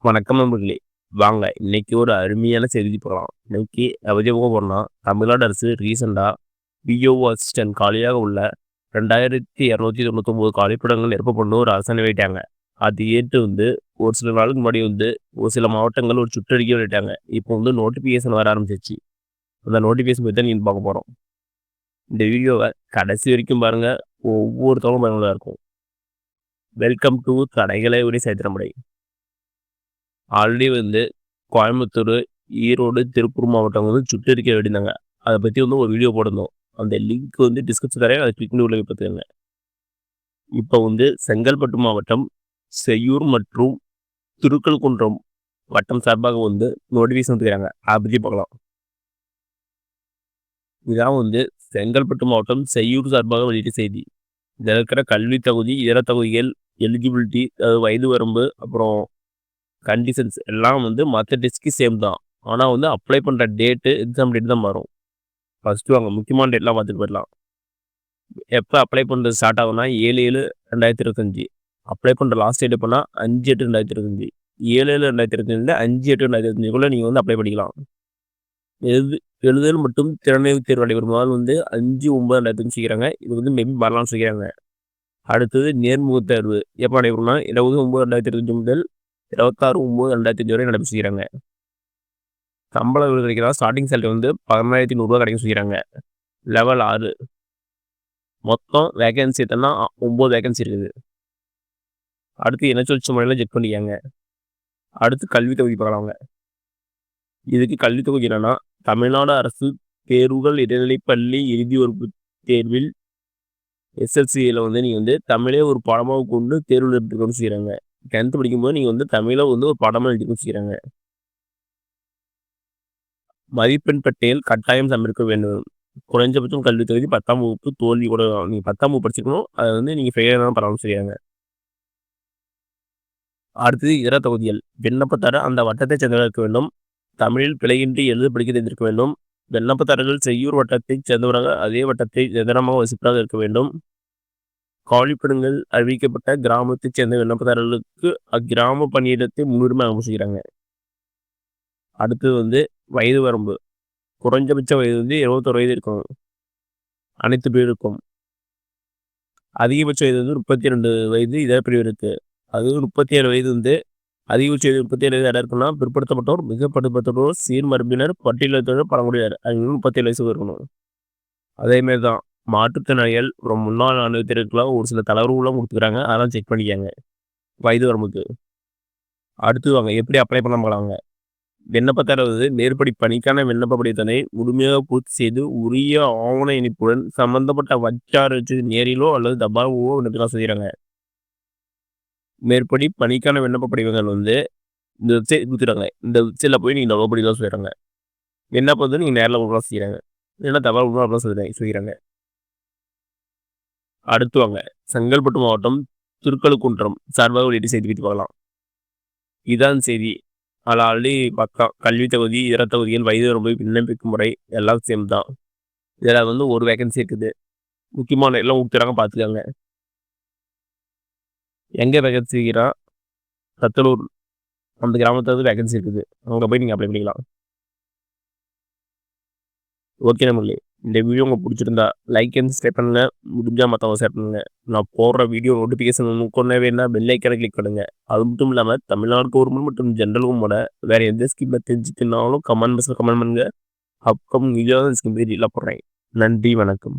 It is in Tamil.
வணக்கம் நண்பர்களே. வாங்க இன்னைக்கு ஒரு அருமையான செய்தி போகலாம். இன்னைக்கு எவ்வளோ போறோம்னா, தமிழ்நாடு அரசு ரீசெண்டா விஓஓ அசிஸ்டன்ட் காலியாக உள்ள 2299 காலிப்படங்கள் நிரப்பப்படணும் ஒரு அரசாணை வெளியிட்டாங்க. அது ஏற்று ஒரு சில நாளுக்கு முன்னாடி ஒரு சில மாவட்டங்கள் ஒரு சுற்றறிக்கை வெளியிட்டாங்க. இப்போ நோட்டிஃபிகேஷன் வர ஆரம்பிச்சிருச்சு. அந்த நோட்டிஃபிகேஷன் பத்தி தான் நீங்க பார்க்க போறோம். இந்த வீடியோவை கடைசி வரைக்கும் பாருங்க. ஒவ்வொருத்தவங்களும் பயனுள்ளதா இருக்கும். வெல்கம் டு கடைகளை உரி சைத்திரமுறை. ஆல்ரெடி கோயம்புத்தூர், ஈரோடு, திருப்பூர் மாவட்டம் சுற்றறிக்கை வெளியிட்டாங்க. அதை பற்றி ஒரு வீடியோ போட்டிருந்தோம். அந்த லிங்க் டிஸ்கிரிப்ஷன் தரேன். அதை கிளிக் பண்ணி உள்ள பார்த்துக்கோங்க. இப்போ செங்கல்பட்டு மாவட்டம் செய்யூர் மற்றும் திருக்கல்குன்றம் வட்டம் சார்பாக நோட்டிஃபிகேஷன் வந்துக்கிறாங்க. அதை பற்றி பார்க்கலாம். இதான் செங்கல்பட்டு மாவட்டம் செய்யூர் சார்பாக வெளியிட்ட செய்தி. இதில் இருக்கிற கல்வி தகுதி, இதர தகுதிகள், எலிஜிபிலிட்டி, அதாவது வயது வரம்பு, அப்புறம் கண்டிஷன்ஸ் எல்லாம் மற்ற டெஸ்ட்க்கு சேம் தான். ஆனால் அப்ளை பண்ணுற டேட்டு, எக்ஸாம் டேட் தான் மாறும். ஃபஸ்ட்டு வாங்க முக்கியமான டேட்லாம் பார்த்துட்டு போயிடலாம். எப்போ அப்ளை பண்ணுறது ஸ்டார்ட் ஆகும்னா 7/7/2025. அப்ளை பண்ணுற லாஸ்ட் டேட் எப்போனா 5/8/2025. 7/7/2025 5/8/2025 நீங்கள் அப்ளை பண்ணிக்கலாம். எழுதுதல் மற்றும் திறனாய்வு தேர்வு நடைபெறும் நாள் 5/9/2025 செய்கிறாங்க. இது மேபி வரலாம்னு சொல்லிக்கிறாங்க. அடுத்தது நேர்முகத் தேர்வு எப்போ நடைபெறும்னா 20/9/2025 முதல் 26/9/2025 வரை நடைபெற செய்கிறாங்க. சம்பள விருது ஸ்டார்டிங் சேலரி 11100 கிடைக்கும் செய்கிறாங்க. லெவல் 6. மொத்தம் வேகன்சி எத்தனா 9 வேகன்சி இருக்குது. அடுத்து இனச்சுழற்சி முறையில் செக் பண்ணிக்காங்க. அடுத்து கல்வி தொகுதி பார்க்கலாங்க. இதுக்கு கல்வி தொகுதி என்னன்னா, தமிழ்நாடு அரசு தேர்வுகள் இடைநிலைப்பள்ளி இறுதி வகுப்பு தேர்வில் எஸ்எல்சியில் நீங்கள் தமிழே ஒரு பாடமாக கொண்டு தேர்வில் எடுத்துக்கணும்னு செய்கிறாங்க. 10th படிக்கும்போது நீங்கள் தமிழை ஒரு பாடமாக எழுதி செய்கிறாங்க. மதிப்பெண் பட்டியல் கட்டாயம் சமர்ப்பிக்க வேண்டும். குறைஞ்சபட்சம் கல்வி தகுதி 10ஆம் வகுப்பு தோல்வி கூட நீங்கள் 10ஆம் வகுப்பு படிச்சிருக்கணும். அதை நீங்கள் ஃபெயிலாக தான் பரவாயில்ல செய்யாங்க. அடுத்தது இதர தொகுதிகள். விண்ணப்பத்தார அந்த வட்டத்தை சேர்ந்தவர்கள் இருக்க வேண்டும். தமிழில் பிழையின்றி எழுத படிக்க தெரிந்திருக்க வேண்டும். விண்ணப்பத்தாரர்கள் செய்யூர் வட்டத்தை சேர்ந்தவராக அதே வட்டத்தை நிதனமாக வசிப்பதாக இருக்க வேண்டும். காலிப்படங்கள் அறிவிக்கப்பட்ட கிராமத்தைச் சேர்ந்த விண்ணப்பதாரர்களுக்கு அக்கிராம பணியிடத்தை முன்னுரிமை அமைச்சுக்கிறாங்க. அடுத்தது வயது வரம்பு. குறைஞ்சபட்ச வயது 21 வயது இருக்கும் அனைத்து பேருக்கும். அதிகபட்ச வயது 32 வயது இதர பிரிவிற்கு. அது 37 வயது அதிகபட்ச வயது 37 வயது இடம் இருக்குன்னா பிற்படுத்தப்பட்டோர், மிக படுத்தப்பட்டோர், சீர்மரபினர், பட்டியலினத்தோர், பழங்குடியினர் 37 வயசு இருக்கணும். அதேமாரி தான் மாற்றுத்திறனாளிகள், அப்புறம் முன்னாள் ஆணையத்திற்குலாம் ஒரு சில தளர்வுலாம் கொடுத்துக்கிறாங்க. அதெல்லாம் செக் பண்ணிக்காங்க வயது வரம்புக்கு. அடுத்து வாங்க எப்படி அப்ளை பண்ண போகலாங்க. விண்ணப்பத்தாரர் மேற்படி பணிக்கான விண்ணப்ப படித்தனை முழுமையாக பூர்த்தி செய்து உரிய ஆவண இணைப்புடன் சம்பந்தப்பட்ட வட்டாரத்து நேரிலோ அல்லது தபாலோ விண்ணப்பம் செய்கிறாங்க. மேற்படி பணிக்கான விண்ணப்ப படிவங்கள் இந்த வெப்சைட் கொடுத்துறாங்க. இந்த வெப்சைட்டில் போய் நீங்கள் டவுன்லோட் பண்ணி தான் செய்கிறாங்க. விண்ணப்பம் நீங்கள் நேரில் கொடுக்கலாம் செய்கிறாங்க. இல்லைன்னா தபால் கொடுக்கலாம் செய்கிறாங்க. அடுத்து வாங்க செங்கல்பட்டு மாவட்டம் திருக்கல்குன்றம் சார்பாக வெளியிட்டு செய்தி பற்றி பார்க்கலாம். இதான் செய்தி. அதில் ஆல்ரெடி பக்கம் கல்வி தகுதி, இதர தகுதிகள், வயது வரம்பு, விண்ணப்பிக்கும் முறை எல்லாம் சேம் தான். இதில் ஒரு வேகன்சி இருக்குது. முக்கியமான எல்லாம் கொடுத்துறாங்க, பார்த்துக்காங்க. எங்கே வேகன்சி இருக்கிறா சத்தலூர் அந்த கிராமத்தில் வேகன்சி இருக்குது. அங்கே போய் நீங்கள் அப்ளை பண்ணிக்கலாம். ஓகே நம்மளே, இந்த வீடியோ உங்களுக்கு பிடிச்சிருந்தா லைக் அண்ட் சப்ஸ்கிரைப் பண்ணுங்க. முடிஞ்சால் மற்றவங்க ஷேர் பண்ணுங்க. நான் போடுற வீடியோ நோட்டிஃபிகேஷன் உங்களுக்கு வேணா பெல் ஐக்கனை கிளிக் பண்ணுங்க. அது மட்டும் இல்லாமல் தமிழ்நாடு கவர்மெண்ட் மற்றும் ஜென்ரல் கவர்மெண்டோட வேறு எந்த ஸ்கீமை தெரிஞ்சுக்கனாலும் கமெண்ட் பாக்ஸில் கமெண்ட் பண்ணுங்க. அப்கமிங் வீடியோ ஸ்கீம் டீட்டெயிலாக போடுறேன். நன்றி, வணக்கம்.